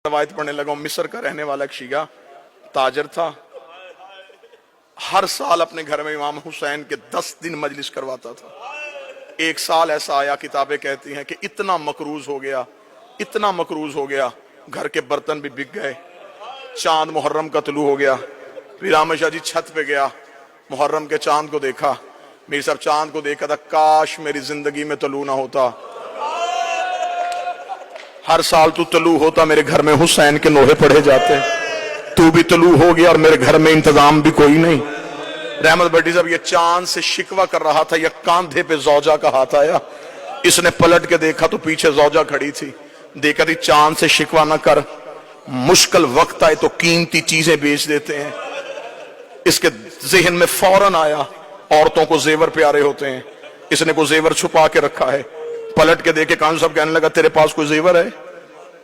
रवायत पढ़ने लगा। मिस्र का रहने वाला एक शिया ताजर था। हर साल अपने घर में इमाम हुसैन के 10 दिन मजलिस करवाता था। एक साल ऐसा आया, किताबें कहती हैं कि इतना मकरूज हो गया, इतना मकरूज हो गया, घर के बर्तन भी बिक गए। चांद मुहर्रम का तुलू हो गया। फिर आमिर शाह जी छत पे गया, मुहर्रम के चांद को देखा। मीर साहब चांद को देखा था, काश मेरी जिंदगी में तुलू ना होता, हर साल तू तलू होता, मेरे घर में हुसैन के नोहे पढ़े जाते। तू भी तलू हो गया और मेरे घर में इंतजाम भी कोई नहीं। रहमत भट्टी साहब ये चांद से शिकवा कर रहा था, या कांधे पे जौजा का हाथ आया। इसने पलट के देखा तो पीछे जौजा खड़ी थी। देखा थी चांद से शिकवा ना कर, मुश्किल वक्त आए तो कीमती चीजें बेच देते हैं। इसके जहन में फौरन आया, औरतों को जेवर प्यारे होते हैं, इसने को जेवर छुपा के रखा है। पलट के देखे कान साहब कहने लगा, तेरे पास कोई जेवर है?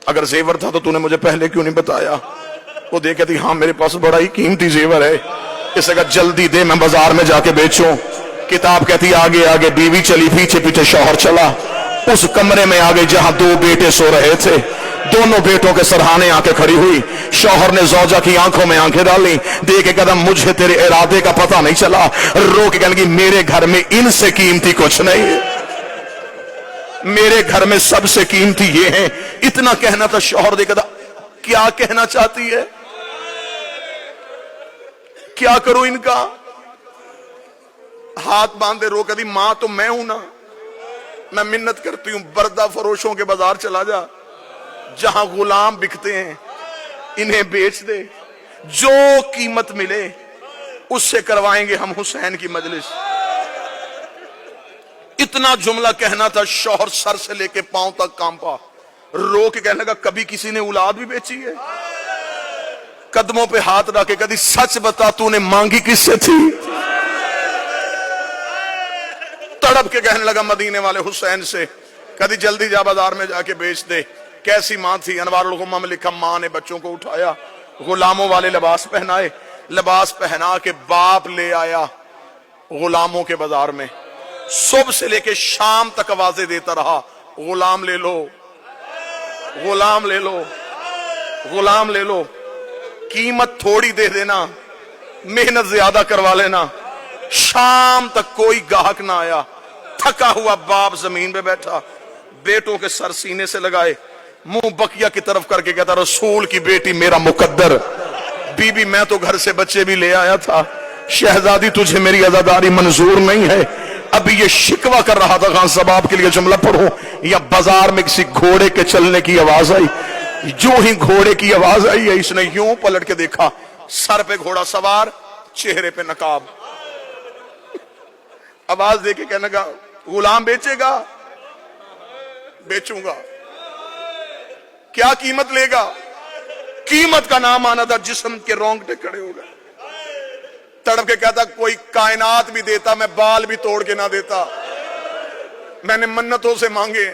अगर जेवर था तो तूने मुझे पहले क्यों नहीं बताया? वो देखे थी, हाँ मेरे पास बड़ा ही कीमती जेवर है। इसने कहा जल्दी दे, मैं बाजार में जाके बेचूं। किताब कहती आगे आगे बीवी चली, पीछे पीछे शौहर चला। उस कमरे में आ गई जहां 2 बेटे सो रहे थे। दोनों बेटों के सरहाने आके खड़ी हुई। शौहर ने जौजा की आंखों में आंखें डाली, देखे कदम मुझे तेरे इरादे का पता नहीं चला। रो के कहने लगी, मेरे घर में इनसे कीमती कुछ नहीं है, मेरे घर में सबसे कीमती ये है। इतना कहना था। शौहर देखा था, क्या कहना चाहती है, क्या करूं इनका? हाथ बांधे रो कहती, मां तो मैं हूं ना, मैं मिन्नत करती हूं, बर्दा फरोशों के बाजार चला जा, जहां गुलाम बिकते हैं, इन्हें बेच दे, जो कीमत मिले उससे करवाएंगे हम हुसैन की मजलिस। इतना जुमला कहना था। शौहर सर से लेके पांव तक कांपा। रो के कहने लगा, कभी किसी ने औलाद भी बेची है? कदमों पे हाथ रख के कभी सच बता, तूने मांगी किससे थी? तड़प के कहने लगा, मदीने वाले हुसैन से। कभी जल्दी जा बाजार में जाके बेच दे। कैसी मां थी? अनवारुल गुम्मा में लिखा, मां ने बच्चों को उठाया, गुलामों वाले लिबास पहनाए, लिबास पहना के बाप ले आया गुलामों के बाजार में। सुबह से लेके शाम तक आवाजें देता रहा, गुलाम ले लो, गुलाम ले लो, गुलाम ले लो, कीमत थोड़ी दे देना, मेहनत ज्यादा करवा लेना। शाम तक कोई गाहक ना आया। थका हुआ बाप जमीन पे बैठा, बेटों के सर सीने से लगाए, मुंह बकिया की तरफ करके कहता, रसूल की बेटी मेरा मुकद्दर। बीबी मैं तो घर से बच्चे भी ले आया था, शहजादी तुझे मेरी अजादारी मंजूर नहीं है। अभी ये शिकवा कर रहा था, खान साहब आपके लिए जुमला पढ़ो। या बाजार में किसी घोड़े के चलने की आवाज आई। जो ही घोड़े की आवाज आई है, इसने यूं पलट के देखा, सर पे घोड़ा सवार, चेहरे पे नकाब। आवाज देके कहने लगा, गुलाम बेचेगा? बेचूंगा। क्या कीमत लेगा? कीमत का नाम आना था, जिस्म के रोंगटे खड़े हो गए। तड़प के कहता, कोई कायनात भी देता, मैं बाल भी तोड़ के ना देता। मैंने मन्नतों से मांगे,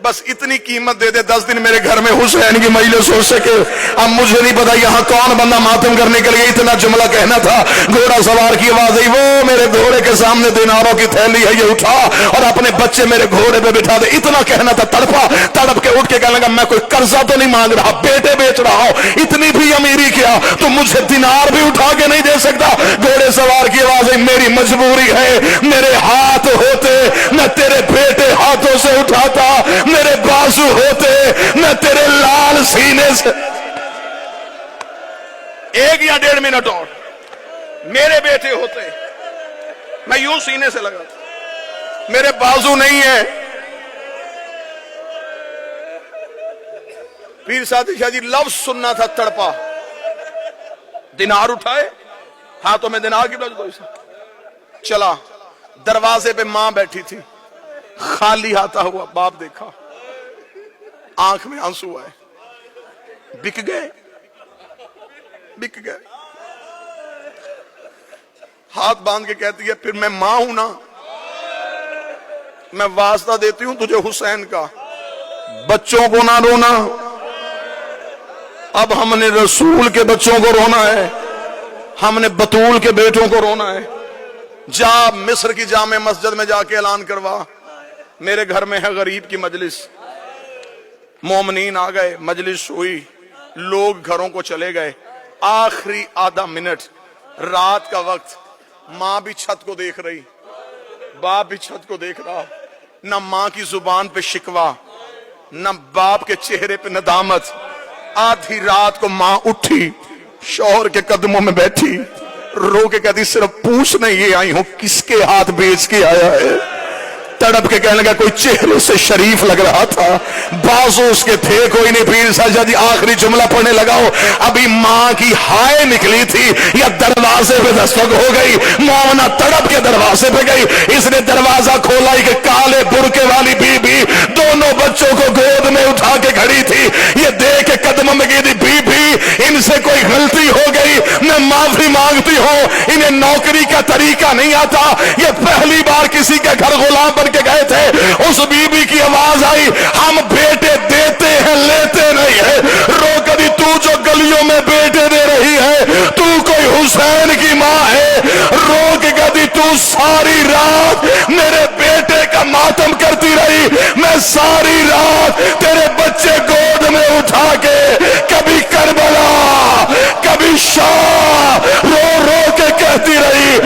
बस इतनी कीमत दे दे, 10 दिन मेरे घर में हुसैन की मजलिस हो सके। अब मुझे नहीं पता यहाँ कौन बंदा मातम करने के लिए इतना जुमला कहना था। घोड़ा सवार की आवाज आई, वो मेरे घोड़े के सामने दिनारों की थैली है, ये उठा और अपने बच्चे मेरे घोड़े पे बिठा दे। इतना कहना था। तड़पा, तड़प के उठ के कहने लगा, मैं कोई कर्जा तो नहीं मांग रहा, बेटे बेच रहा हूं, इतनी भी अमीरी क्या तो मुझे दिनार भी उठा के नहीं दे सकता? घोड़े सवार की आवाज आई, मेरी मजबूरी है, मेरे हाथ होते मैं तेरे बेटे हाथों से उठाता, मेरे बाजू होते मैं तेरे लाल सीने से। 1 या 1.5 मिनट और मेरे बेटे होते मैं यूं सीने से लगाता, मेरे बाजू नहीं है। पीर सादी शाह जी लफ्ज सुनना था। तड़पा, दिनार उठाए, हाथों में दिनार की चला। दरवाजे पे मां बैठी थी, खाली हाथा हुआ बाप देखा, आंख में आंसू आए। बिक गए, बिक गए। हाथ बांध के कहती है, फिर मैं मां हूं ना, मैं वास्ता देती हूं तुझे हुसैन का, बच्चों को ना रोना। अब हमने रसूल के बच्चों को रोना है, हमने बतूल के बेटों को रोना है। जा मिस्र की जामे मस्जिद में जाके ऐलान करवा, मेरे घर में है गरीब की मजलिस। मोमनीन आ गए, मजलिस हुई, लोग घरों को चले गए। आखिरी आधा मिनट, रात का वक्त, माँ भी छत को देख रही, बाप भी छत को देख रहा। न माँ की जुबान पे शिकवा, न बाप के चेहरे पे नदामत। आधी रात को माँ उठी, शौहर के कदमों में बैठी, रो के कहती सिर्फ पूछने ये आई हूं किसके हाथ बेच के आया है। तड़प के कहने लगा कोई चेहरे से शरीफ लग रहा था, बाजू उसके थे कोई नहीं। पीर साहब जी आखिरी जुमला पढ़ने लगाओ, अभी माँ की हाय निकली थी या दरवाजे पे दस्तक हो गई। मोमना तड़प के दरवाजे पे गई, इसने दरवाजा खोला कि काले बुरके वाली बीबी दोनों बच्चों को गोद में उठा के खड़ी थी। ये देख के कदम में गई थी, बीबी इनसे कोई गलती हो गई, मैं माफी मांगती हूँ, इन्हें नौकरी का तरीका नहीं आता, ये पहली बार किसी के घर गुलाम बन के गए थे। उस बीबी की आवाज आई, हम बेटे देते हैं लेते नहीं है। रो कभी तू जो गलियों में बेटे दे रही है, तू कोई हुसैन की माँ है। रो के कभी तू सारी रात मेरे बेटे का मातम करती रही, मैं सारी रात तेरे बच्चे गोद में उठा के कभी करबला कभी शाह रो रो के कहती रही,